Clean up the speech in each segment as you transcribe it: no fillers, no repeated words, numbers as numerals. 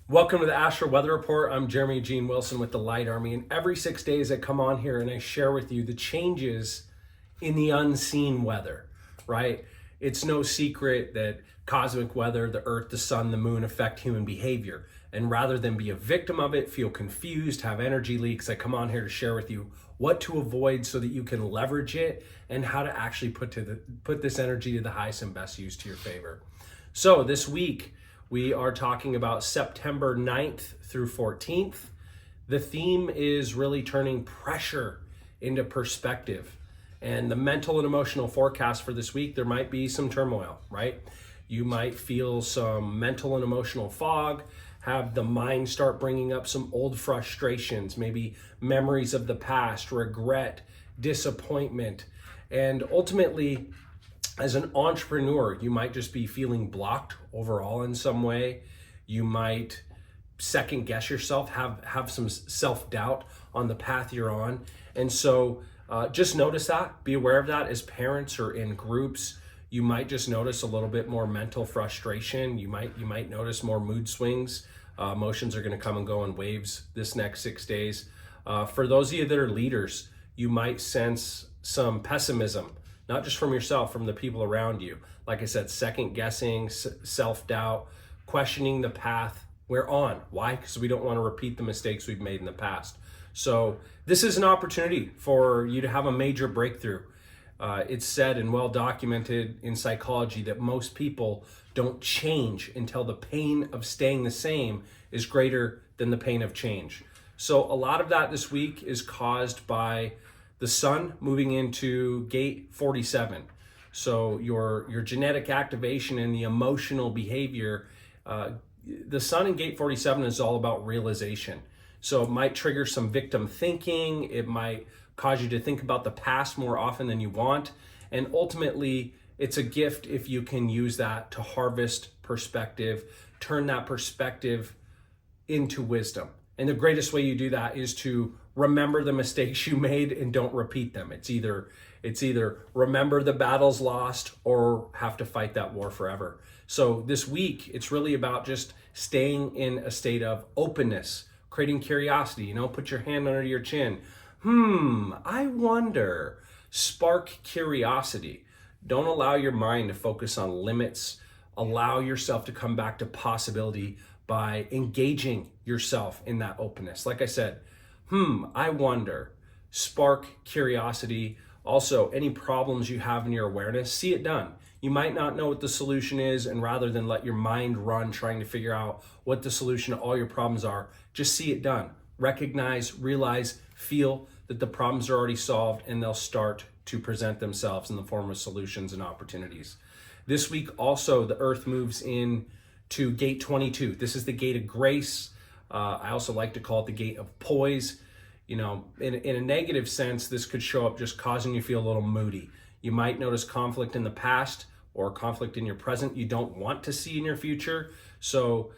Welcome to the Astral Weather Report. I'm Jeremy Gene Wilson with the Light Army, and every 6 days I come on here and I share with you the changes in the unseen weather, right? It's no secret that cosmic weather, the earth, the sun, the moon affect human behavior. And rather than be a victim of it, feel confused, have energy leaks, I come on here to share with you what to avoid so that you can leverage it and how to actually put this energy to the highest and best use to your favor. So this week, we are talking about September 9th through 14th. The theme is really turning pressure into perspective. And the mental and emotional forecast for this week, there might be some turmoil, right? You might feel some mental and emotional fog, have the mind start bringing up some old frustrations, maybe memories of the past, regret, disappointment. And ultimately, as an entrepreneur, you might just be feeling blocked overall in some way. You might second guess yourself, have some self-doubt on the path you're on. And so just notice that, be aware of that as parents or in groups. You might just notice a little bit more mental frustration. You might notice more mood swings. Emotions are gonna come and go in waves this next 6 days. For those of you that are leaders, you might sense some pessimism, not just from yourself, from the people around you. Like I said, second guessing, self-doubt, questioning the path we're on. Why? Because we don't want to repeat the mistakes we've made in the past. So this is an opportunity for you to have a major breakthrough. It's said and well documented in psychology that most people don't change until the pain of staying the same is greater than the pain of change. So a lot of that this week is caused by the sun moving into gate 47. So your genetic activation and the emotional behavior, the sun in gate 47 is all about realization. So it might trigger some victim thinking. It might cause you to think about the past more often than you want. And ultimately, it's a gift if you can use that to harvest perspective, turn that perspective into wisdom. And the greatest way you do that is to remember the mistakes you made and don't repeat them. It's either remember the battles lost or have to fight that war forever. So this week, it's really about just staying in a state of openness, creating curiosity, put your hand under your chin. I wonder. Spark curiosity. Don't allow your mind to focus on limits. Allow yourself to come back to possibility by engaging yourself in that openness. Like I said, I wonder. Spark curiosity. Also, any problems you have in your awareness, see it done. You might not know what the solution is, and rather than let your mind run trying to figure out what the solution to all your problems are, just see it done. Recognize, realize, feel that the problems are already solved, and they'll start to present themselves in the form of solutions and opportunities. This week also, the earth moves in to gate 22. This is the gate of grace. I also like to call it the gate of poise. In a negative sense, this could show up just causing you to feel a little moody. You might notice conflict in the past or conflict in your present you don't want to see in your future. So,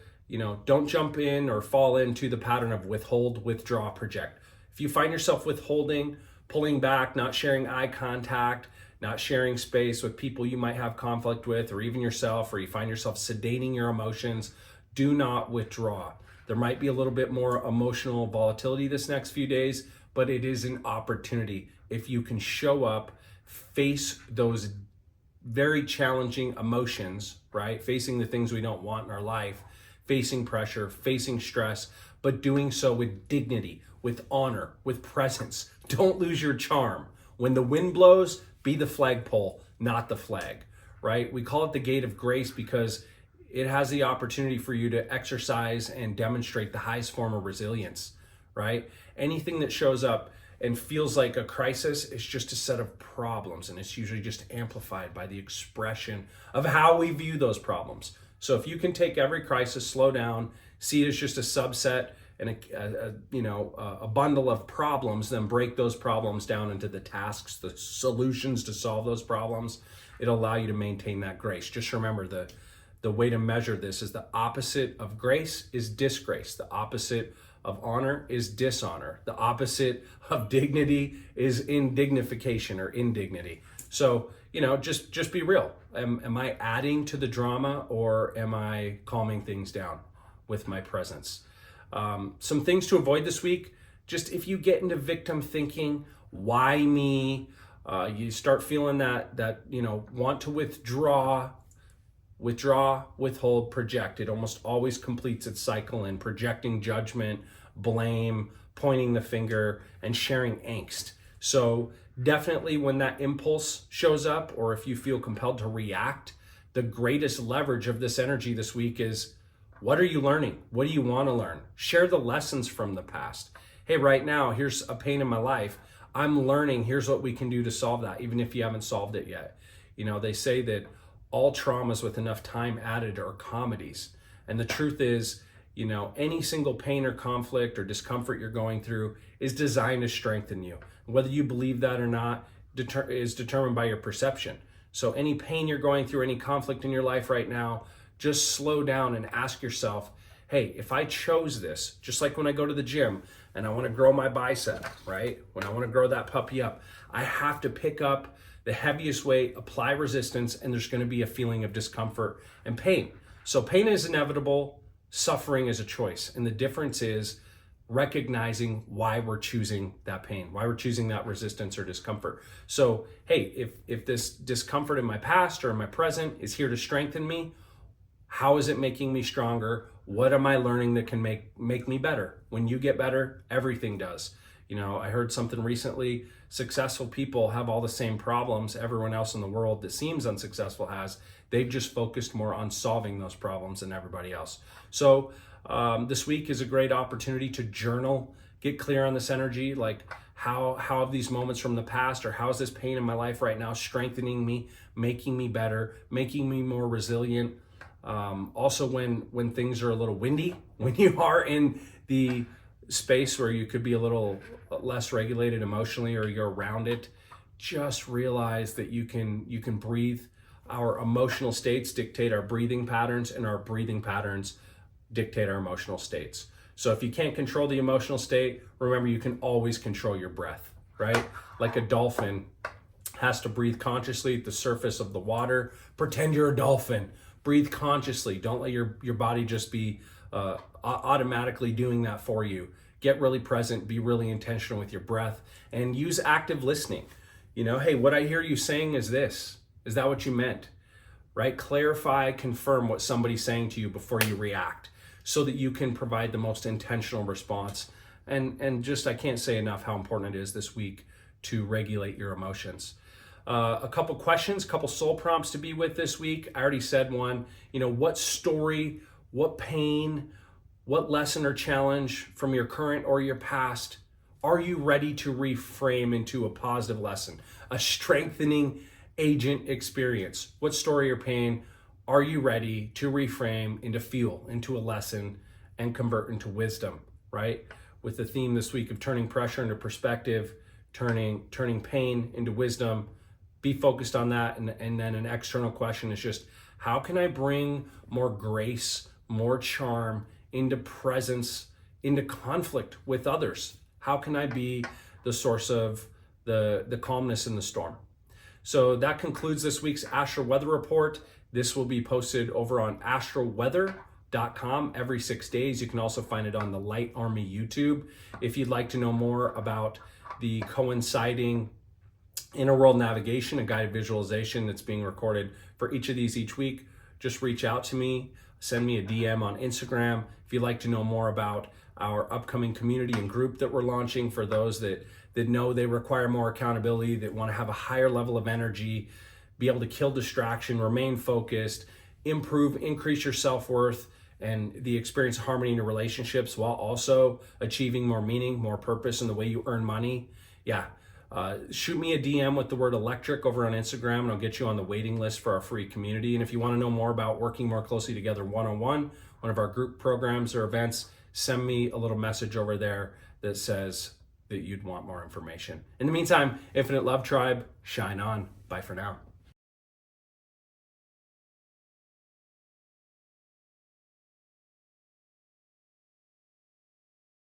don't jump in or fall into the pattern of withhold, withdraw, project. If you find yourself withholding, pulling back, not sharing eye contact, not sharing space with people you might have conflict with, or even yourself, or you find yourself sedating your emotions, do not withdraw. There might be a little bit more emotional volatility this next few days, but it is an opportunity. If you can show up, face those very challenging emotions, right? Facing the things we don't want in our life, facing pressure, facing stress, but doing so with dignity, with honor, with presence. Don't lose your charm. When the wind blows, be the flagpole, not the flag, right? We call it the gate of grace because it has the opportunity for you to exercise and demonstrate the highest form of resilience, right? Anything that shows up and feels like a crisis is just a set of problems, and it's usually just amplified by the expression of how we view those problems. So if you can take every crisis, slow down, see it as just a subset and a bundle of problems, then break those problems down into the tasks, the solutions to solve those problems, it'll allow you to maintain that grace. Just remember the way to measure this is the opposite of grace is disgrace. The opposite of honor is dishonor. The opposite of dignity is indignification or indignity. So, just be real. Am I adding to the drama or am I calming things down? with my presence. Some things to avoid this week. Just if you get into victim thinking, why me? You start feeling that want to withdraw, withhold, project. It almost always completes its cycle in projecting judgment, blame, pointing the finger, and sharing angst. So definitely when that impulse shows up, or if you feel compelled to react, the greatest leverage of this energy this week is, what are you learning? What do you want to learn? Share the lessons from the past. Hey, right now, here's a pain in my life. I'm learning. Here's what we can do to solve that, even if you haven't solved it yet. They say that all traumas with enough time added are comedies. And the truth is, any single pain or conflict or discomfort you're going through is designed to strengthen you. Whether you believe that or not is determined by your perception. So any pain you're going through, any conflict in your life right now, just slow down and ask yourself, hey, if I chose this, just like when I go to the gym and I want to grow my bicep, right? When I want to grow that puppy up, I have to pick up the heaviest weight, apply resistance, and there's going to be a feeling of discomfort and pain. So pain is inevitable, suffering is a choice. And the difference is recognizing why we're choosing that pain, why we're choosing that resistance or discomfort. So, hey, if this discomfort in my past or in my present is here to strengthen me, how is it making me stronger? What am I learning that can make me better? When you get better, everything does. I heard something recently, successful people have all the same problems everyone else in the world that seems unsuccessful has. They've just focused more on solving those problems than everybody else. So this week is a great opportunity to journal, get clear on this energy, like how have these moments from the past, or how is this pain in my life right now strengthening me, making me better, making me more resilient. Also when things are a little windy, when you are in the space where you could be a little less regulated emotionally, or you're around it, just realize that you can breathe. Our emotional states dictate our breathing patterns, and our breathing patterns dictate our emotional states. So if you can't control the emotional state, remember you can always control your breath, right? Like a dolphin has to breathe consciously at the surface of the water. Pretend you're a dolphin. Breathe consciously. Don't let your body just be automatically doing that for you. Get really present, be really intentional with your breath, and use active listening. Hey, what I hear you saying is this. Is that what you meant? Right? Clarify, confirm what somebody's saying to you before you react, so that you can provide the most intentional response. And just, I can't say enough how important it is this week to regulate your emotions. A couple questions, couple soul prompts to be with this week. I already said one. What story, what pain, what lesson or challenge from your current or your past are you ready to reframe into a positive lesson, a strengthening agent experience? What story or pain are you ready to reframe into fuel, into a lesson, and convert into wisdom, right? With the theme this week of turning pressure into perspective, turning pain into wisdom. Be focused on that. And then an external question is just, how can I bring more grace, more charm into presence, into conflict with others? How can I be the source of the calmness in the storm? So that concludes this week's Astral Weather Report. This will be posted over on astralweather.com every 6 days. You can also find it on the Light Army YouTube. If you'd like to know more about the coinciding inner world navigation, a guided visualization that's being recorded for each of these each week, just reach out to me, send me a DM on Instagram. If you'd like to know more about our upcoming community and group that we're launching for those that know they require more accountability, that want to have a higher level of energy, be able to kill distraction, remain focused, increase your self-worth, and the experience of harmony in your relationships while also achieving more meaning, more purpose in the way you earn money. Shoot me a DM with the word electric over on Instagram, and I'll get you on the waiting list for our free community. And if you want to know more about working more closely together one-on-one, one of our group programs or events, send me a little message over there that says that you'd want more information. In the meantime, Infinite Love Tribe, shine on. Bye for now.